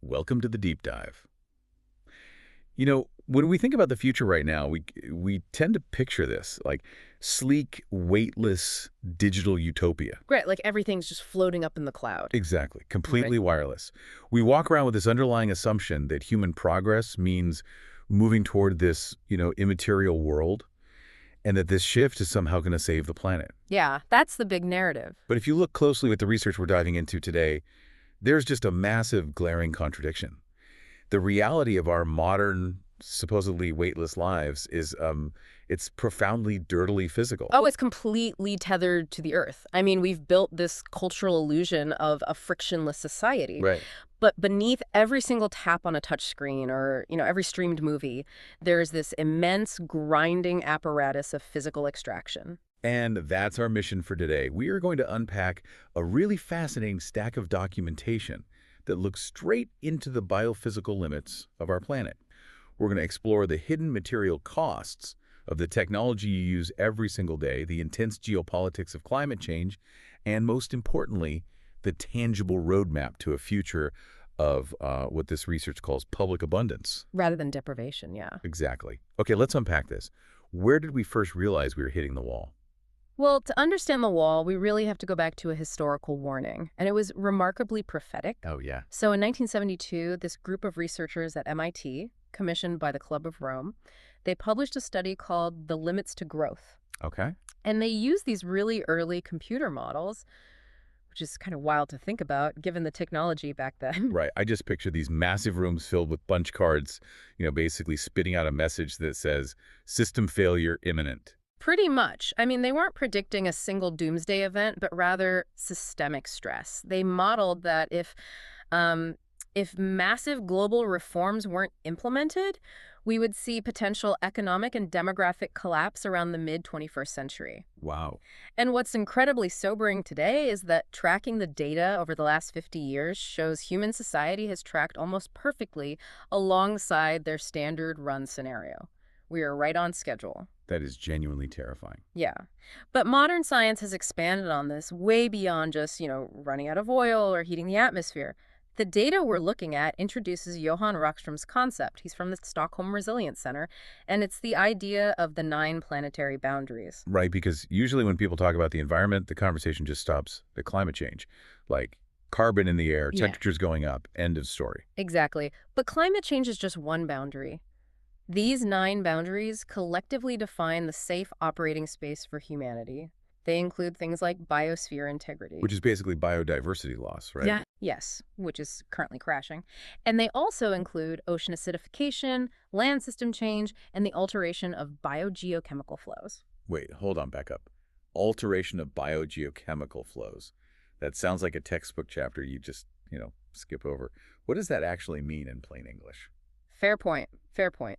Welcome to the deep dive. When we think about the future right now, we tend to picture this like sleek, weightless digital utopia. Right, like everything's just floating up in the cloud. Exactly, Right. completely wireless. We walk around with this underlying assumption that human progress means moving toward this, immaterial world, and that this shift is somehow going to save the planet. Yeah, that's the big narrative. But if you look closely at the research we're diving into today, there's just a massive, glaring contradiction. The reality of our modern, supposedly weightless lives is it's profoundly dirtily physical. Oh, it's completely tethered to the earth. I mean, we've built this cultural illusion of a frictionless society. Right. But beneath every single tap on a touchscreen or, every streamed movie, there's this immense grinding apparatus of physical extraction. And that's our mission for today. We are going to unpack a really fascinating stack of documentation that looks straight into the biophysical limits of our planet. We're going to explore the hidden material costs of the technology you use every single day, the intense geopolitics of climate change, and most importantly, the tangible roadmap to a future of what this research calls public abundance. Rather than deprivation, yeah. Exactly. Okay, let's unpack this. Where did we first realize we were hitting the wall? Well, to understand the wall, we really have to go back to a historical warning, and it was remarkably prophetic. Oh, yeah. So in 1972, this group of researchers at MIT, commissioned by the Club of Rome, they published a study called The Limits to Growth. Okay. And they used these really early computer models, which is kind of wild to think about, given the technology back then. Right. I just picture these massive rooms filled with punch cards, basically spitting out a message that says, system failure imminent. Pretty much. I mean, they weren't predicting a single doomsday event, but rather systemic stress. They modeled that if massive global reforms weren't implemented, we would see potential economic and demographic collapse around the mid-21st century. Wow. And what's incredibly sobering today is that tracking the data over the last 50 years shows human society has tracked almost perfectly alongside their standard run scenario. We are right on schedule. That is genuinely terrifying. Yeah. But modern science has expanded on this way beyond just, running out of oil or heating the atmosphere. The data we're looking at introduces Johan Rockström's concept. He's from the Stockholm Resilience Center, and it's the idea of the 9 planetary boundaries. Right, because usually when people talk about the environment, the conversation just stops at climate change. Like carbon in the air, Yeah. temperatures going up, end of story. Exactly. But climate change is just one boundary. These 9 boundaries collectively define the safe operating space for humanity. They include things like biosphere integrity. Which is basically biodiversity loss, right? Yeah. Yes, which is currently crashing. And they also include ocean acidification, land system change, and the alteration of biogeochemical flows. Wait, hold on, back up. Alteration of biogeochemical flows. That sounds like a textbook chapter you just, skip over. What does that actually mean in plain English? Fair point. Fair point.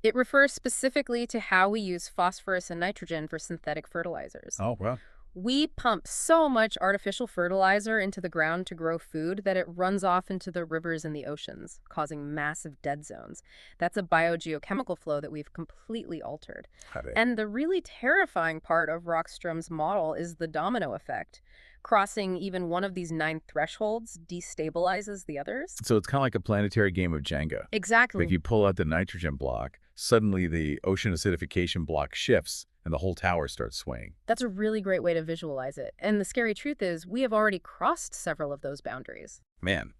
It refers specifically to how we use phosphorus and nitrogen for synthetic fertilizers. Oh, well. We pump so much artificial fertilizer into the ground to grow food that it runs off into the rivers and the oceans, causing massive dead zones. That's a biogeochemical flow that we've completely altered. And the really terrifying part of Rockström's model is the domino effect. Crossing even one of these 9 thresholds destabilizes the others. So it's kind of like a planetary game of Jenga. Exactly. If you pull out the nitrogen block, suddenly the ocean acidification block shifts and the whole tower starts swaying. That's a really great way to visualize it. And the scary truth is we have already crossed several of those boundaries. Man.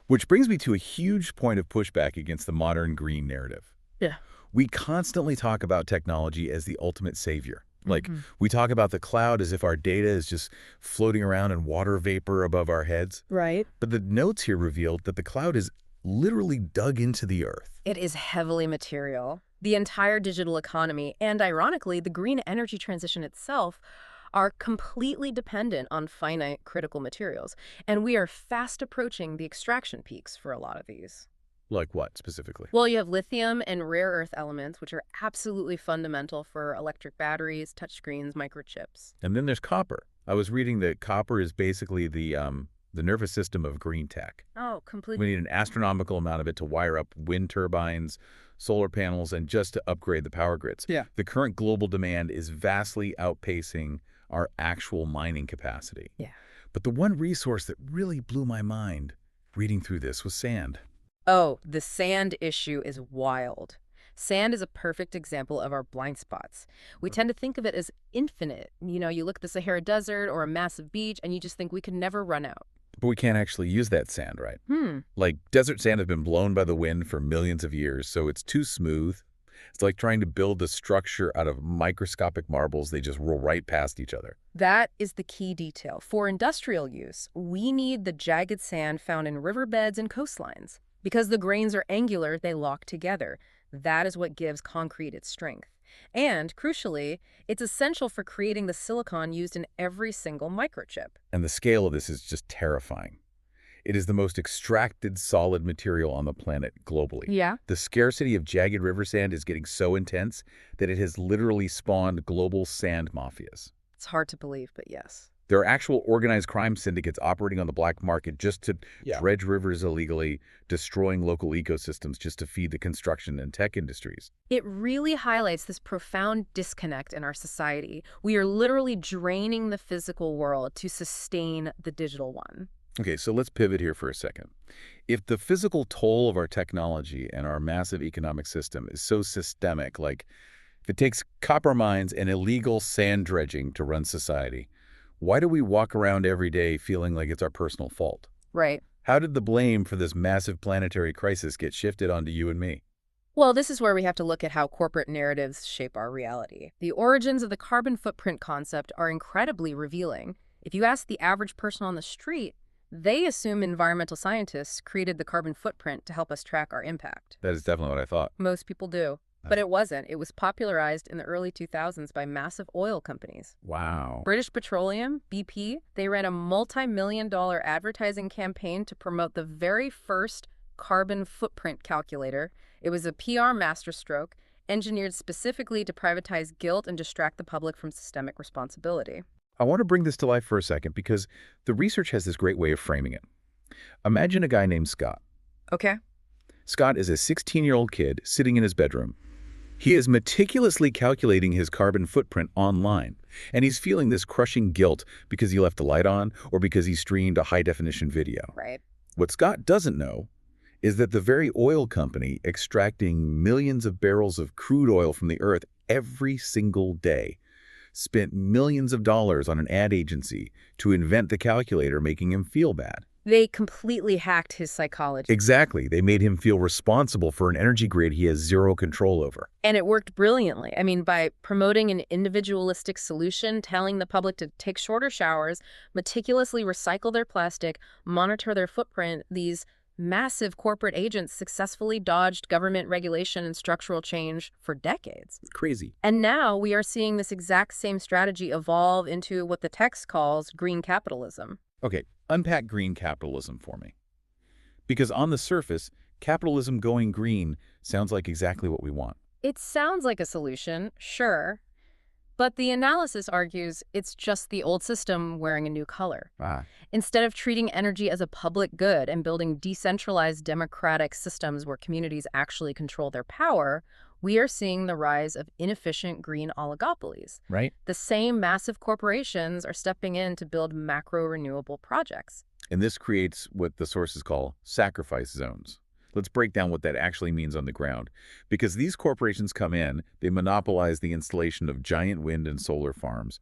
Which brings me to a huge point of pushback against the modern green narrative. Yeah. We constantly talk about technology as the ultimate savior. Like, we talk about the cloud as if our data is just floating around in water vapor above our heads. Right. But the notes here revealed that the cloud is literally dug into the earth. It is heavily material. The entire digital economy and, ironically, the green energy transition itself are completely dependent on finite critical materials. And we are fast approaching the extraction peaks for a lot of these. Like what, specifically? Well, you have lithium and rare earth elements, which are absolutely fundamental for electric batteries, touchscreens, microchips. And then there's copper. I was reading that copper is basically the nervous system of green tech. Oh, completely. We need an astronomical amount of it to wire up wind turbines, solar panels, and just to upgrade the power grids. Yeah. The current global demand is vastly outpacing our actual mining capacity. Yeah. But the one resource that really blew my mind reading through this with sand. Oh, the sand issue is wild. Sand is a perfect example of our blind spots. We tend to think of it as infinite. You look at the Sahara Desert or a massive beach and you just think we could never run out. But we can't actually use that sand, right? Hmm. Like, desert sand has been blown by the wind for millions of years, so it's too smooth. It's like trying to build a structure out of microscopic marbles. They just roll right past each other. That is the key detail. For industrial use, we need the jagged sand found in riverbeds and coastlines. Because the grains are angular, they lock together. That is what gives concrete its strength. And, crucially, it's essential for creating the silicon used in every single microchip. And the scale of this is just terrifying. It is the most extracted solid material on the planet globally. Yeah. The scarcity of jagged river sand is getting so intense that it has literally spawned global sand mafias. It's hard to believe, but yes. There are actual organized crime syndicates operating on the black market just to dredge rivers illegally, destroying local ecosystems just to feed the construction and tech industries. It really highlights this profound disconnect in our society. We are literally draining the physical world to sustain the digital one. Okay, so let's pivot here for a second. If the physical toll of our technology and our massive economic system is so systemic, like if it takes copper mines and illegal sand dredging to run society, why do we walk around every day feeling like it's our personal fault? Right. How did the blame for this massive planetary crisis get shifted onto you and me? Well, this is where we have to look at how corporate narratives shape our reality. The origins of the carbon footprint concept are incredibly revealing. If you ask the average person on the street, they assume environmental scientists created the carbon footprint to help us track our impact. That is definitely what I thought. Most people do. But it wasn't. It was popularized in the early 2000s by massive oil companies. Wow. British Petroleum, BP, they ran a multi-million-dollar advertising campaign to promote the very first carbon footprint calculator. It was a PR masterstroke, engineered specifically to privatize guilt and distract the public from systemic responsibility. I want to bring this to life for a second because the research has this great way of framing it. Imagine a guy named Scott. Okay. Scott is a 16-year-old kid sitting in his bedroom. He is meticulously calculating his carbon footprint online, and he's feeling this crushing guilt because he left the light on or because he streamed a high-definition video. Right. What Scott doesn't know is that the very oil company extracting millions of barrels of crude oil from the earth every single day spent millions of dollars on an ad agency to invent the calculator, making him feel bad. They completely hacked his psychology. Exactly. They made him feel responsible for an energy grid he has zero control over. And it worked brilliantly. I mean, by promoting an individualistic solution, telling the public to take shorter showers, meticulously recycle their plastic, monitor their footprint, these massive corporate agents successfully dodged government regulation and structural change for decades. It's crazy. And now we are seeing this exact same strategy evolve into what the text calls green capitalism. Okay, unpack green capitalism for me. Because on the surface, capitalism going green sounds like exactly what we want. It sounds like a solution, sure, but the analysis argues it's just the old system wearing a new color. Instead of treating energy as a public good and building decentralized democratic systems where communities actually control their power, we are seeing the rise of inefficient green oligopolies. Right. The same massive corporations are stepping in to build macro renewable projects. And this creates what the sources call sacrifice zones. Let's break down what that actually means on the ground. Because these corporations come in, they monopolize the installation of giant wind and solar farms,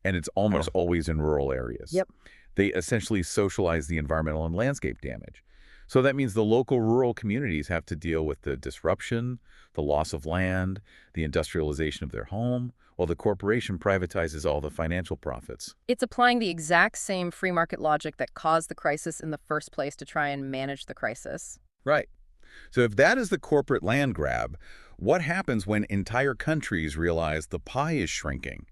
and it's almost always in rural areas. Yep. They essentially socialize the environmental and landscape damage. So that means the local rural communities have to deal with the disruption, the loss of land, the industrialization of their home, while the corporation privatizes all the financial profits. It's applying the exact same free market logic that caused the crisis in the first place to try and manage the crisis. Right. So if that is the corporate land grab, what happens when entire countries realize the pie is shrinking?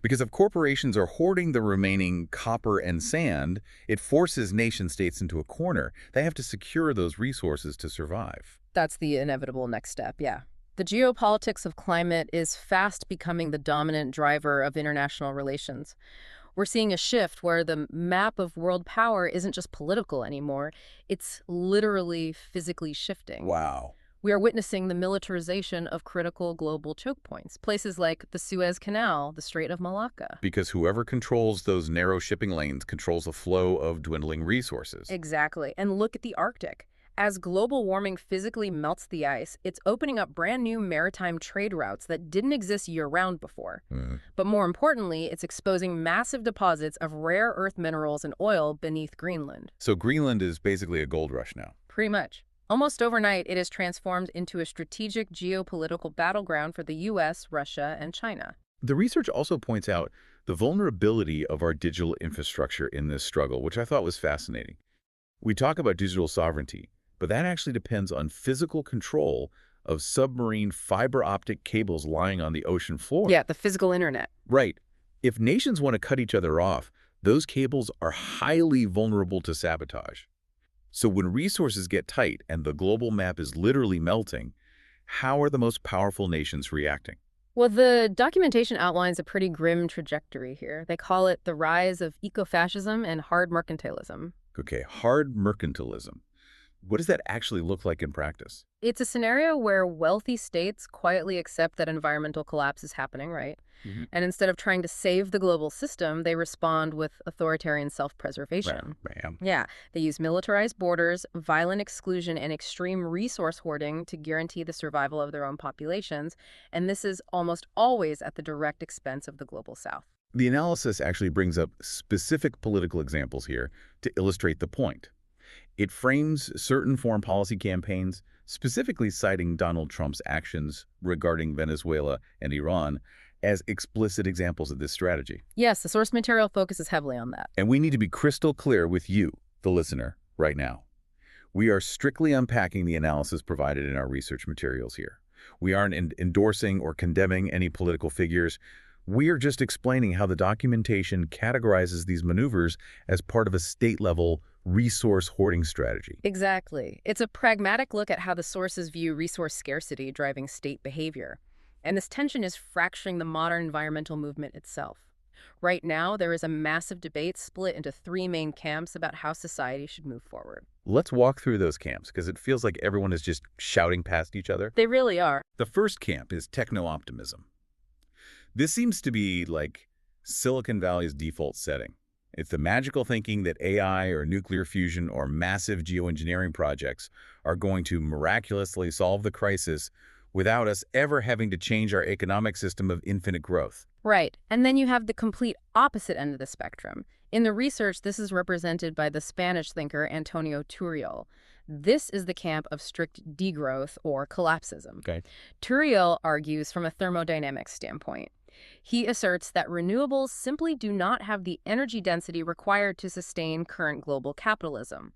Because if corporations are hoarding the remaining copper and sand, it forces nation-states into a corner. They have to secure those resources to survive. That's the inevitable next step, yeah. The geopolitics of climate is fast becoming the dominant driver of international relations. We're seeing a shift where the map of world power isn't just political anymore. It's literally physically shifting. Wow. We are witnessing the militarization of critical global choke points, places like the Suez Canal, the Strait of Malacca. Because whoever controls those narrow shipping lanes controls the flow of dwindling resources. Exactly. And look at the Arctic. As global warming physically melts the ice, it's opening up brand new maritime trade routes that didn't exist year-round before. But more importantly, it's exposing massive deposits of rare earth minerals and oil beneath Greenland. So Greenland is basically a gold rush now. Pretty much. Almost overnight, it is transformed into a strategic geopolitical battleground for the U.S., Russia, and China. The research also points out the vulnerability of our digital infrastructure in this struggle, which I thought was fascinating. We talk about digital sovereignty, but that actually depends on physical control of submarine fiber optic cables lying on the ocean floor. Yeah, the physical internet. Right. If nations want to cut each other off, those cables are highly vulnerable to sabotage. So when resources get tight and the global map is literally melting, how are the most powerful nations reacting? Well, the documentation outlines a pretty grim trajectory here. They call it the rise of ecofascism and hard mercantilism. Okay, hard mercantilism. What does that actually look like in practice? It's a scenario where wealthy states quietly accept that environmental collapse is happening, right? And instead of trying to save the global system, they respond with authoritarian self-preservation. Bam. Yeah, they use militarized borders, violent exclusion, and extreme resource hoarding to guarantee the survival of their own populations, and this is almost always at the direct expense of the global south. The analysis actually brings up specific political examples here to illustrate the point. It frames certain foreign policy campaigns, specifically citing Donald Trump's actions regarding Venezuela and Iran, as explicit examples of this strategy. Yes, the source material focuses heavily on that. And we need to be crystal clear with you, the listener, right now. We are strictly unpacking the analysis provided in our research materials here. We aren't endorsing or condemning any political figures. We are just explaining how the documentation categorizes these maneuvers as part of a state-level resource hoarding strategy. Exactly. It's a pragmatic look at how the sources view resource scarcity driving state behavior. And this tension is fracturing the modern environmental movement itself. Right now, there is a massive debate split into three main camps about how society should move forward. Let's walk through those camps, because it feels like everyone is just shouting past each other. They really are. The first camp is techno-optimism. This seems to be like Silicon Valley's default setting. It's the magical thinking that AI or nuclear fusion or massive geoengineering projects are going to miraculously solve the crisis without us ever having to change our economic system of infinite growth. Right. And then you have the complete opposite end of the spectrum. In the research, this is represented by the Spanish thinker Antonio Turiel. This is the camp of strict degrowth or collapsism. Okay. Turiel argues from a thermodynamics standpoint. He asserts that renewables simply do not have the energy density required to sustain current global capitalism.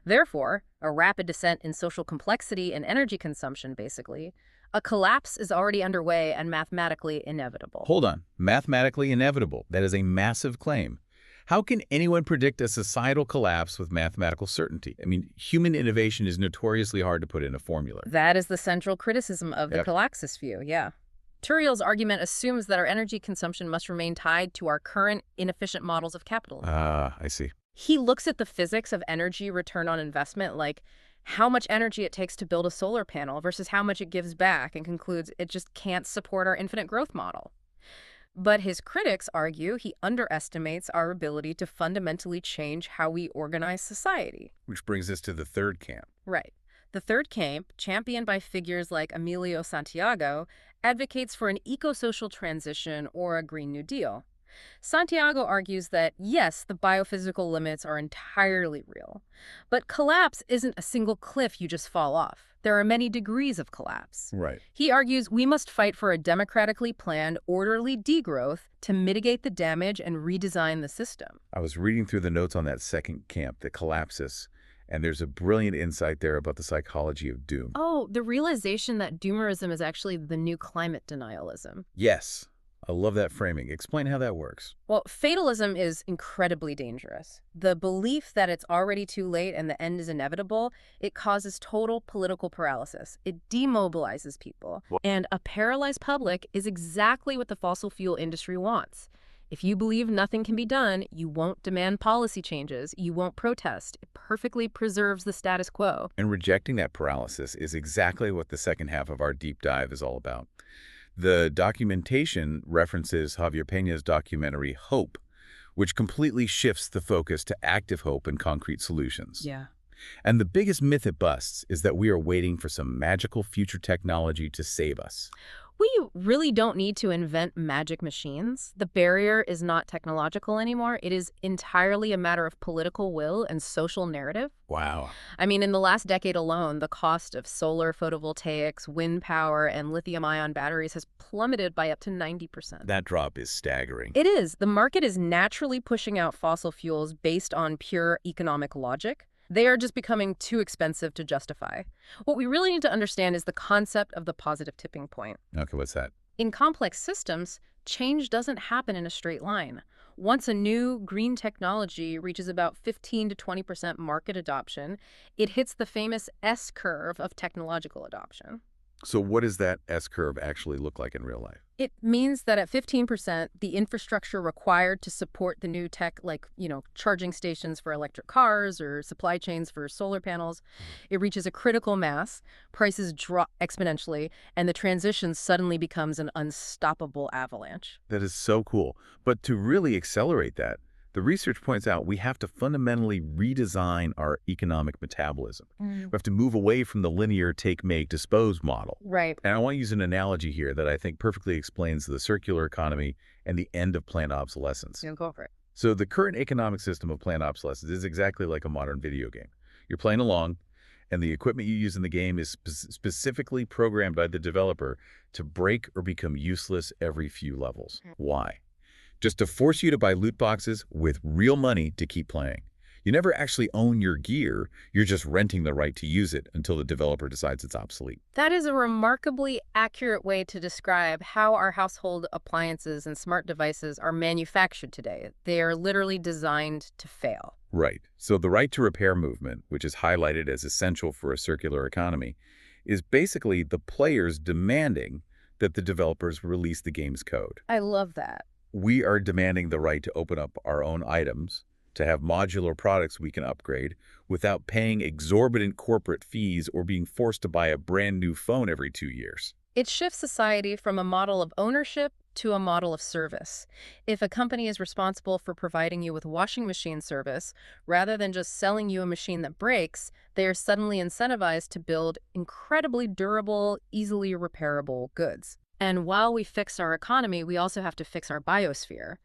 Therefore, a rapid descent in social complexity and energy consumption, basically, a collapse is already underway and mathematically inevitable. Hold on. Mathematically inevitable. That is a massive claim. How can anyone predict a societal collapse with mathematical certainty? I mean, human innovation is notoriously hard to put in a formula. That is the central criticism of the collapsist view, yeah. Turiel's argument assumes that our energy consumption must remain tied to our current inefficient models of capitalism. I see. He looks at the physics of energy return on investment, like how much energy it takes to build a solar panel versus how much it gives back, and concludes it just can't support our infinite growth model. But his critics argue he underestimates our ability to fundamentally change how we organize society. Which brings us to the third camp. Right. The third camp, championed by figures like Emilio Santiago, advocates for an eco-social transition or a Green New Deal. Santiago argues that, yes, the biophysical limits are entirely real, but collapse isn't a single cliff you just fall off. There are many degrees of collapse. Right. He argues we must fight for a democratically planned, orderly degrowth to mitigate the damage and redesign the system. I was reading through the notes on that second camp, the collapsis, and there's a brilliant insight there about the psychology of doom. Oh, the realization that Doomerism is actually the new climate denialism. Yes. I love that framing. Explain how that works. Well, fatalism is incredibly dangerous. The belief that it's already too late and the end is inevitable, it causes total political paralysis. It demobilizes people. And a paralyzed public is exactly what the fossil fuel industry wants. If you believe nothing can be done, you won't demand policy changes, you won't protest. It perfectly preserves the status quo. And rejecting that paralysis is exactly what the second half of our deep dive is all about. The documentation references Javier Peña's documentary Hope, which completely shifts the focus to active hope and concrete solutions. Yeah. And the biggest myth it busts is that we are waiting for some magical future technology to save us. We really don't need to invent magic machines. The barrier is not technological anymore. It is entirely a matter of political will and social narrative. Wow. I mean, in the last decade alone, the cost of solar photovoltaics, wind power, and lithium-ion batteries has plummeted by up to 90%. That drop is staggering. It is. The market is naturally pushing out fossil fuels based on pure economic logic. They are just becoming too expensive to justify. What we really need to understand is the concept of the positive tipping point. Okay, what's that? In complex systems, change doesn't happen in a straight line. Once a new green technology reaches about 15 to 20% market adoption, it hits the famous S-curve of technological adoption. So what does that S-curve actually look like in real life? It means that at 15%, the infrastructure required to support the new tech, like, charging stations for electric cars or supply chains for solar panels, it reaches a critical mass, prices drop exponentially, and the transition suddenly becomes an unstoppable avalanche. That is so cool. But to really accelerate that, the research points out we have to fundamentally redesign our economic metabolism. We have to move away from the linear take, make, dispose model. Right. And I want to use an analogy here that I think perfectly explains the circular economy and the end of planned obsolescence. Go for it. So the current economic system of planned obsolescence is exactly like a modern video game. You're playing along, and the equipment you use in the game is specifically programmed by the developer to break or become useless every few levels. Why? Just to force you to buy loot boxes with real money to keep playing. You never actually own your gear, you're just renting the right to use it until the developer decides it's obsolete. That is a remarkably accurate way to describe how our household appliances and smart devices are manufactured today. They are literally designed to fail. Right. So the right to repair movement, which is highlighted as essential for a circular economy, is basically the players demanding that the developers release the game's code. I love that. We are demanding the right to open up our own items, to have modular products we can upgrade without paying exorbitant corporate fees or being forced to buy a brand new phone every 2 years. It shifts society from a model of ownership to a model of service. If a company is responsible for providing you with washing machine service, rather than just selling you a machine that breaks, they are suddenly incentivized to build incredibly durable, easily repairable goods. And while we fix our economy, we also have to fix our biosphere.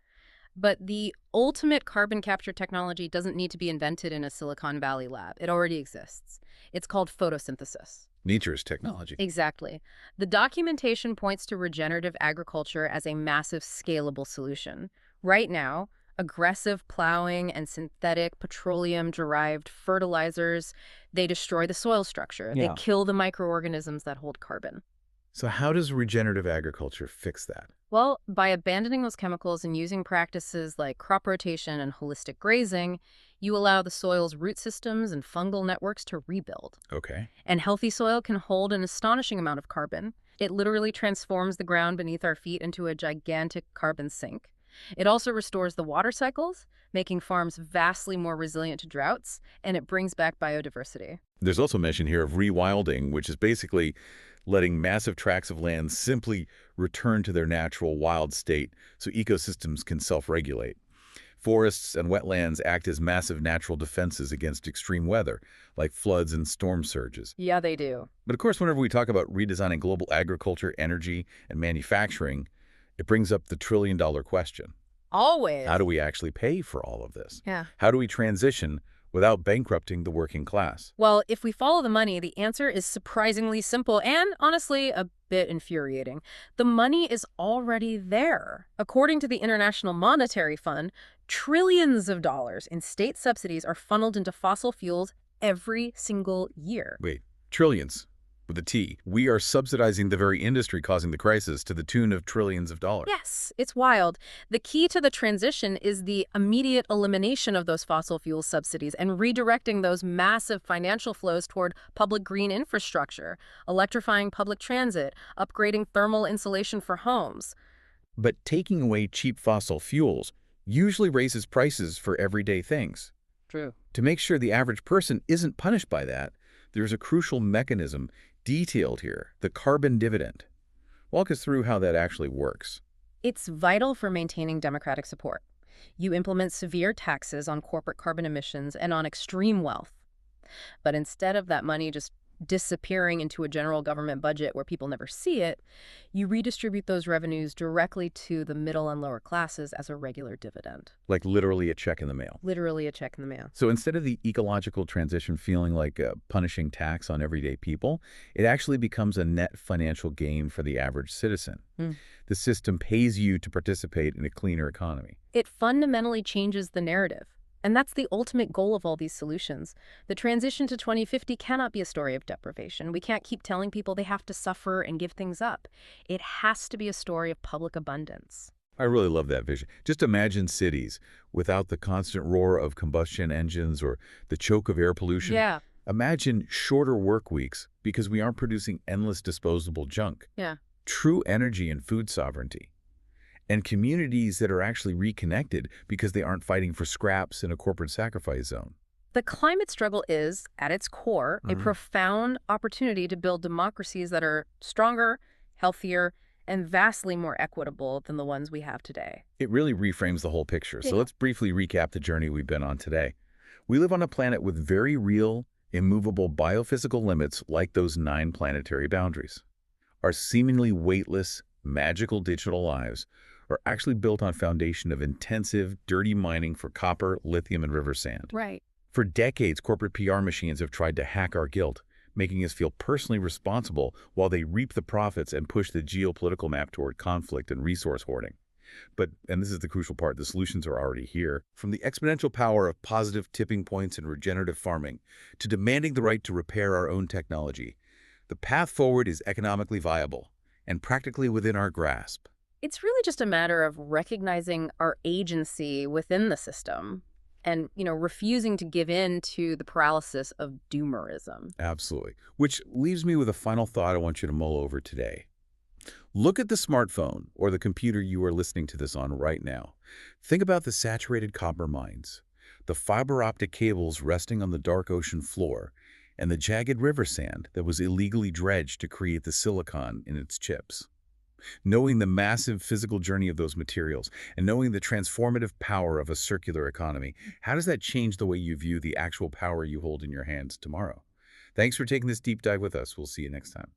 But the ultimate carbon capture technology doesn't need to be invented in a Silicon Valley lab. It already exists. It's called photosynthesis. Nature's technology. Exactly. The documentation points to regenerative agriculture as a massive scalable solution. Right now, aggressive plowing and synthetic petroleum-derived fertilizers, they destroy the soil structure. Yeah. They kill the microorganisms that hold carbon. So how does regenerative agriculture fix that? Well, by abandoning those chemicals and using practices like crop rotation and holistic grazing, you allow the soil's root systems and fungal networks to rebuild. Okay. And healthy soil can hold an astonishing amount of carbon. It literally transforms the ground beneath our feet into a gigantic carbon sink. It also restores the water cycles, making farms vastly more resilient to droughts, and it brings back biodiversity. There's also mention here of rewilding, which is basically letting massive tracts of land simply return to their natural wild state so ecosystems can self-regulate. Forests and wetlands act as massive natural defenses against extreme weather, like floods and storm surges. Yeah, they do. But of course, whenever we talk about redesigning global agriculture, energy, and manufacturing, it brings up the trillion-dollar question. Always. How do we actually pay for all of this? Yeah. How do we transition without bankrupting the working class? Well, if we follow the money, the answer is surprisingly simple and, honestly, a bit infuriating. The money is already there. According to the International Monetary Fund, trillions of dollars in state subsidies are funneled into fossil fuels every single year. Wait, trillions with a T. We are subsidizing the very industry causing the crisis to the tune of trillions of dollars. Yes, it's wild. The key to the transition is the immediate elimination of those fossil fuel subsidies and redirecting those massive financial flows toward public green infrastructure, electrifying public transit, upgrading thermal insulation for homes. But taking away cheap fossil fuels usually raises prices for everyday things. True. To make sure the average person isn't punished by that, there's a crucial mechanism detailed here, the carbon dividend. Walk us through how that actually works. It's vital for maintaining democratic support. You implement severe taxes on corporate carbon emissions and on extreme wealth. But instead of that money just disappearing into a general government budget where people never see it, you redistribute those revenues directly to the middle and lower classes as a regular dividend. Like literally a check in the mail. Literally a check in the mail. So instead of the ecological transition feeling like a punishing tax on everyday people, it actually becomes a net financial gain for the average citizen. The system pays you to participate in a cleaner economy. It fundamentally changes the narrative. And that's the ultimate goal of all these solutions. The transition to 2050 cannot be a story of deprivation. We can't keep telling people they have to suffer and give things up. It has to be a story of public abundance. I really love that vision. Just imagine cities without the constant roar of combustion engines or the choke of air pollution. Yeah. Imagine shorter work weeks because we aren't producing endless disposable junk. Yeah. True energy and food sovereignty. And communities that are actually reconnected because they aren't fighting for scraps in a corporate sacrifice zone. The climate struggle is, at its core, a profound opportunity to build democracies that are stronger, healthier, and vastly more equitable than the ones we have today. It really reframes the whole picture. So Yeah. let's briefly recap the journey we've been on today. We live on a planet with very real, immovable biophysical limits like those 9 planetary boundaries. Our seemingly weightless, magical digital lives are actually built on a foundation of intensive, dirty mining for copper, lithium, and river sand. Right. For decades, corporate PR machines have tried to hack our guilt, making us feel personally responsible while they reap the profits and push the geopolitical map toward conflict and resource hoarding. But, and this is the crucial part, the solutions are already here. From the exponential power of positive tipping points in regenerative farming to demanding the right to repair our own technology, the path forward is economically viable and practically within our grasp. It's really just a matter of recognizing our agency within the system and, refusing to give in to the paralysis of Doomerism. Absolutely. Which leaves me with a final thought I want you to mull over today. Look at the smartphone or the computer you are listening to this on right now. Think about the saturated copper mines, the fiber optic cables resting on the dark ocean floor, and the jagged river sand that was illegally dredged to create the silicon in its chips. Knowing the massive physical journey of those materials and knowing the transformative power of a circular economy, how does that change the way you view the actual power you hold in your hands tomorrow? Thanks for taking this deep dive with us. We'll see you next time.